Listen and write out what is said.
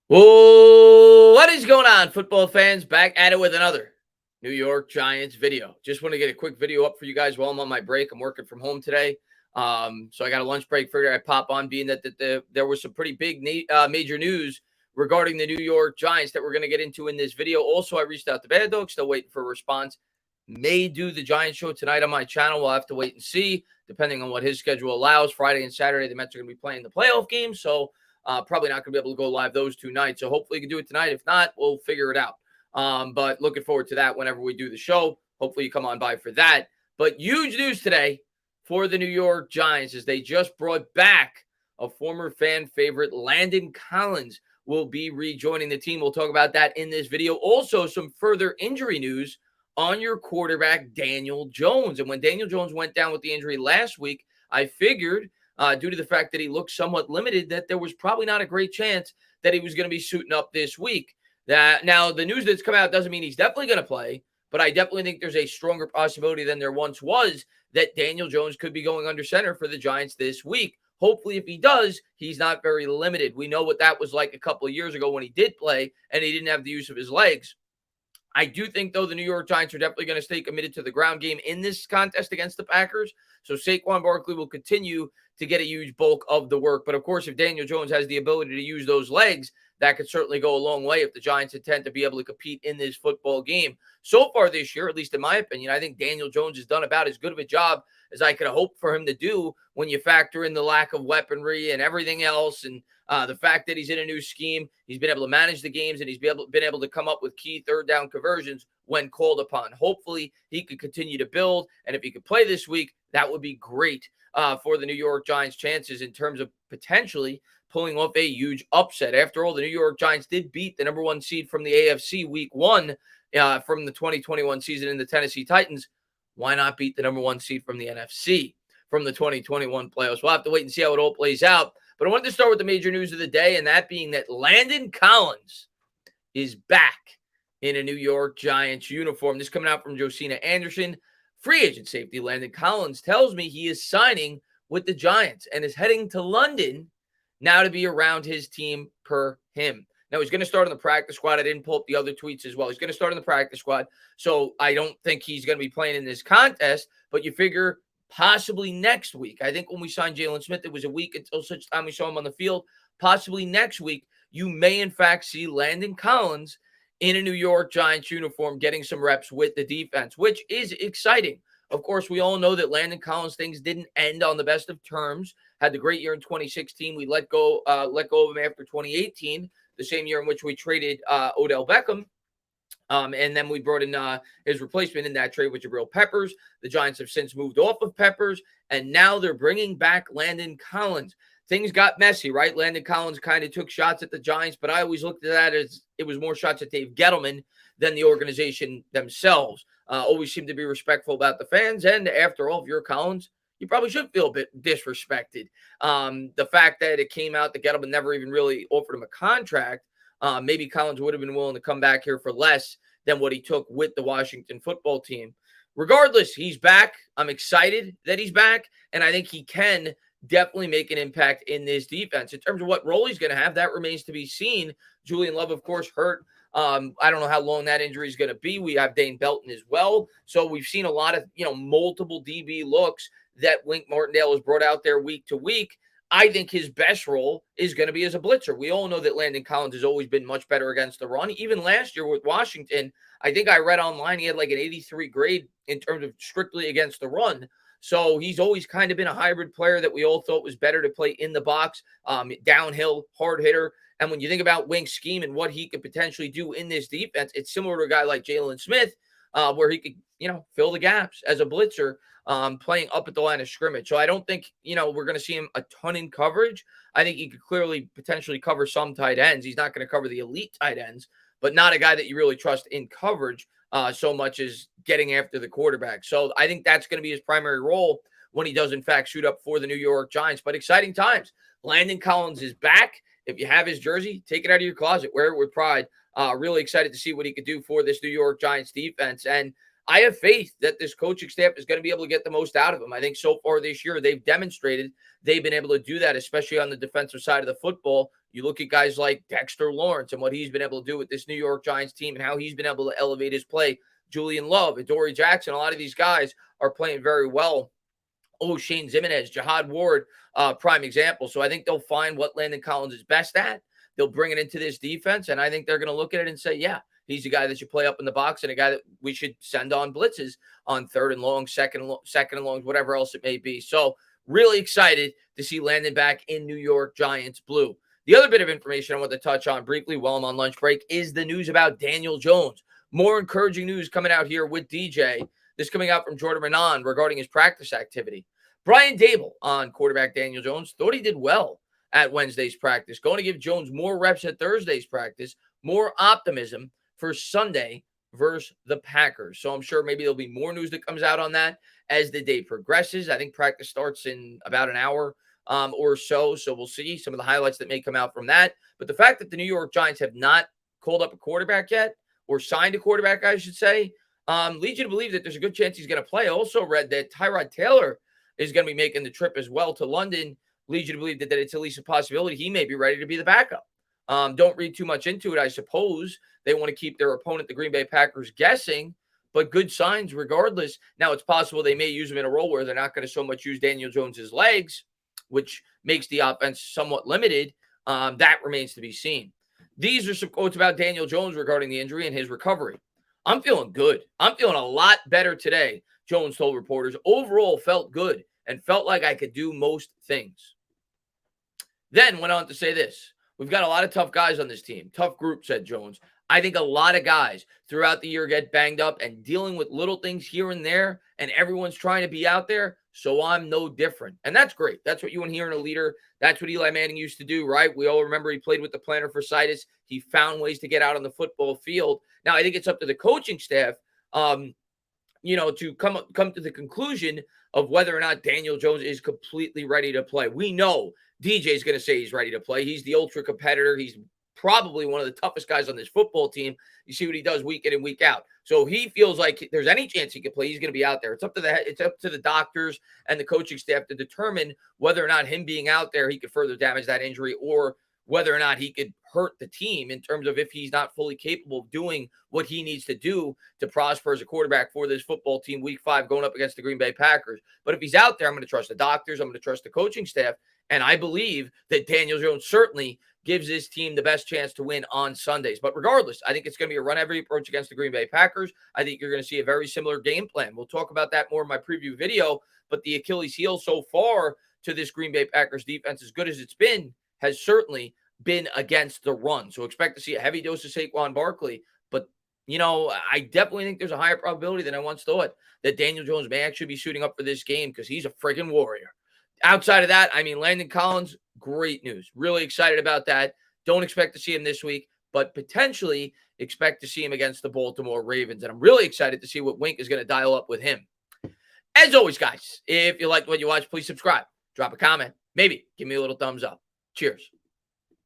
Whoa, what is going on, football fans? Back at it with another New York Giants video. Just want to get a quick video up for you guys while I'm on my break. I'm working from home today. So I got a lunch break. Figured I'd pop on, being that there was some pretty big major news regarding the New York Giants that we're going to get into in this video. Also, I reached out to Bad Dog, still waiting for a response. May do the Giants show tonight on my channel. We'll have to wait and see, depending on what his schedule allows. Friday and Saturday, the Mets are going to be playing the playoff game, so probably not going to be able to go live those 2 nights. So hopefully you can do it tonight. If not, we'll figure it out. But looking forward to that whenever we do the show. Hopefully you come on by for that. But huge news today for the New York Giants as they just brought back a former fan favorite. Landon Collins will be rejoining the team. We'll talk about that in this video. Also, some further injury news on your quarterback, Daniel Jones. And when Daniel Jones went down with the injury last week, I figured due to the fact that he looked somewhat limited, that there was probably not a great chance that he was going to be suiting up this week. That now the news that's come out doesn't mean he's definitely going to play, but I definitely think there's a stronger possibility than there once was that Daniel Jones could be going under center for the Giants this week. Hopefully, if he does, he's not very limited. We know what that was like a couple of years ago when he did play and he didn't have the use of his legs. I do think, though, the New York Giants are definitely going to stay committed to the ground game in this contest against the Packers. So Saquon Barkley will continue to get a huge bulk of the work. But, of course, if Daniel Jones has the ability to use those legs, that could certainly go a long way if the Giants intend to be able to compete in this football game. So far this year, at least in my opinion, I think Daniel Jones has done about as good of a job as I could hope for him to do when you factor in the lack of weaponry and everything else, and the fact that he's in a new scheme. He's been able to manage the games, and he's been able to come up with key third down conversions when called upon. Hopefully, he could continue to build, and if he could play this week, that would be great for the New York Giants' chances in terms of potentially pulling off a huge upset. After all, the New York Giants did beat the number one seed from the AFC week one from the 2021 season in the Tennessee Titans. Why not beat the number one seed from the NFC from the 2021 playoffs? We'll have to wait and see how it all plays out. But I wanted to start with the major news of the day, and that being that Landon Collins is back in a New York Giants uniform. This coming out from Josina Anderson. Free agent safety Landon Collins tells me he is signing with the Giants and is heading to London now to be around his team per him. Now, he's going to start on the practice squad. I didn't pull up the other tweets as well. He's going to start on the practice squad, so I don't think he's going to be playing in this contest, but you figure possibly next week. I think when we signed Jalen Smith, it was a week until such time we saw him on the field. Possibly next week, you may in fact see Landon Collins in a New York Giants uniform getting some reps with the defense, which is exciting. Of course, we all know that Landon Collins things didn't end on the best of terms. Had the great year in 2016. We let go of him after 2018, the same year in which we traded Odell Beckham. And then we brought in his replacement in that trade with Jabril Peppers. The Giants have since moved off of Peppers, and now they're bringing back Landon Collins. Things got messy, right? Landon Collins kind of took shots at the Giants, but I always looked at that as it was more shots at Dave Gettleman than the organization themselves. Always seemed to be respectful about the fans, and after all, if you're Collins, you probably should feel a bit disrespected. The fact that it came out that Gettleman never even really offered him a contract, maybe Collins would have been willing to come back here for less than what he took with the Washington football team. Regardless, he's back. I'm excited that he's back, and I think he can definitely make an impact in this defense. In terms of what role he's going to have, that remains to be seen. Julian Love, of course, hurt. I don't know how long that injury is going to be. We have Dane Belton as well. So we've seen a lot of, multiple DB looks that Wink Martindale has brought out there week to week. I think his best role is going to be as a blitzer. We all know that Landon Collins has always been much better against the run. Even last year with Washington, I think I read online he had like an 83 grade in terms of strictly against the run. So he's always kind of been a hybrid player that we all thought was better to play in the box, downhill, hard hitter. And when you think about Wink's scheme and what he could potentially do in this defense, it's similar to a guy like Jalen Smith, where he could, fill the gaps as a blitzer, playing up at the line of scrimmage. So I don't think, we're going to see him a ton in coverage. I think he could clearly potentially cover some tight ends. He's not going to cover the elite tight ends, but not a guy that you really trust in coverage so much as getting after the quarterback. So I think that's going to be his primary role when he does, in fact, shoot up for the New York Giants. But exciting times. Landon Collins is back. If you have his jersey, take it out of your closet, wear it with pride. Really excited to see what he could do for this New York Giants defense. And I have faith that this coaching staff is going to be able to get the most out of him. I think so far this year, they've demonstrated they've been able to do that, especially on the defensive side of the football. You look at guys like Dexter Lawrence and what he's been able to do with this New York Giants team and how he's been able to elevate his play. Julian Love, Adoree Jackson, a lot of these guys are playing very well. Oh, Shane Zimenez, Jihad Ward, prime example. So I think they'll find what Landon Collins is best at. They'll bring it into this defense, and I think they're going to look at it and say, yeah, he's a guy that should play up in the box and a guy that we should send on blitzes on third and long, second and longs, whatever else it may be. So really excited to see Landon back in New York Giants blue. The other bit of information I want to touch on briefly while I'm on lunch break is the news about Daniel Jones. More encouraging news coming out here with DJ. This coming out from Jordan Renan regarding his practice activity. Brian Dable on quarterback Daniel Jones thought he did well at Wednesday's practice. Going to give Jones more reps at Thursday's practice, more optimism for Sunday versus the Packers. So I'm sure maybe there'll be more news that comes out on that as the day progresses. I think practice starts in about an hour or so. So we'll see some of the highlights that may come out from that. But the fact that the New York Giants have not called up a quarterback yet, or signed a quarterback, I should say, leads you to believe that there's a good chance he's going to play. I also read that Tyrod Taylor is going to be making the trip as well to London. Leads you to believe that it's at least a possibility he may be ready to be the backup. Don't read too much into it. I suppose they want to keep their opponent, the Green Bay Packers, guessing, but good signs regardless. Now, it's possible they may use him in a role where they're not going to so much use Daniel Jones's legs, which makes the offense somewhat limited. That remains to be seen. These are some quotes about Daniel Jones regarding the injury and his recovery. I'm feeling good. I'm feeling a lot better today, Jones told reporters. Overall, felt good and felt like I could do most things. Then went on to say this. We've got a lot of tough guys on this team. Tough group, said Jones. I think a lot of guys throughout the year get banged up and dealing with little things here and there, and everyone's trying to be out there, so I'm no different. And that's great. That's what you want to hear in a leader. That's what Eli Manning used to do, right? We all remember he played with the plantar fasciitis. He found ways to get out on the football field. Now, I think it's up to the coaching staff, to come to the conclusion of whether or not Daniel Jones is completely ready to play. We know DJ's going to say he's ready to play. He's the ultra competitor. He's probably one of the toughest guys on this football team. You see what he does week in and week out. So he feels like there's any chance he can play, he's going to be out there. It's up to the doctors and the coaching staff to determine whether or not him being out there, he could further damage that injury, or whether or not he could hurt the team in terms of if he's not fully capable of doing what he needs to do to prosper as a quarterback for this football team week 5 going up against the Green Bay Packers. But if he's out there, I'm going to trust the doctors. I'm going to trust the coaching staff. And I believe that Daniel Jones certainly gives his team the best chance to win on Sundays. But regardless, I think it's going to be a run-heavy approach against the Green Bay Packers. I think you're going to see a very similar game plan. We'll talk about that more in my preview video. But the Achilles heel so far to this Green Bay Packers defense, as good as it's been, has certainly been against the run. So expect to see a heavy dose of Saquon Barkley. But, I definitely think there's a higher probability than I once thought that Daniel Jones may actually be suiting up for this game because he's a friggin' warrior. Outside of that, Landon Collins, great news. Really excited about that. Don't expect to see him this week, but potentially expect to see him against the Baltimore Ravens. And I'm really excited to see what Wink is going to dial up with him. As always, guys, if you liked what you watched, please subscribe. Drop a comment. Maybe give me a little thumbs up. Cheers.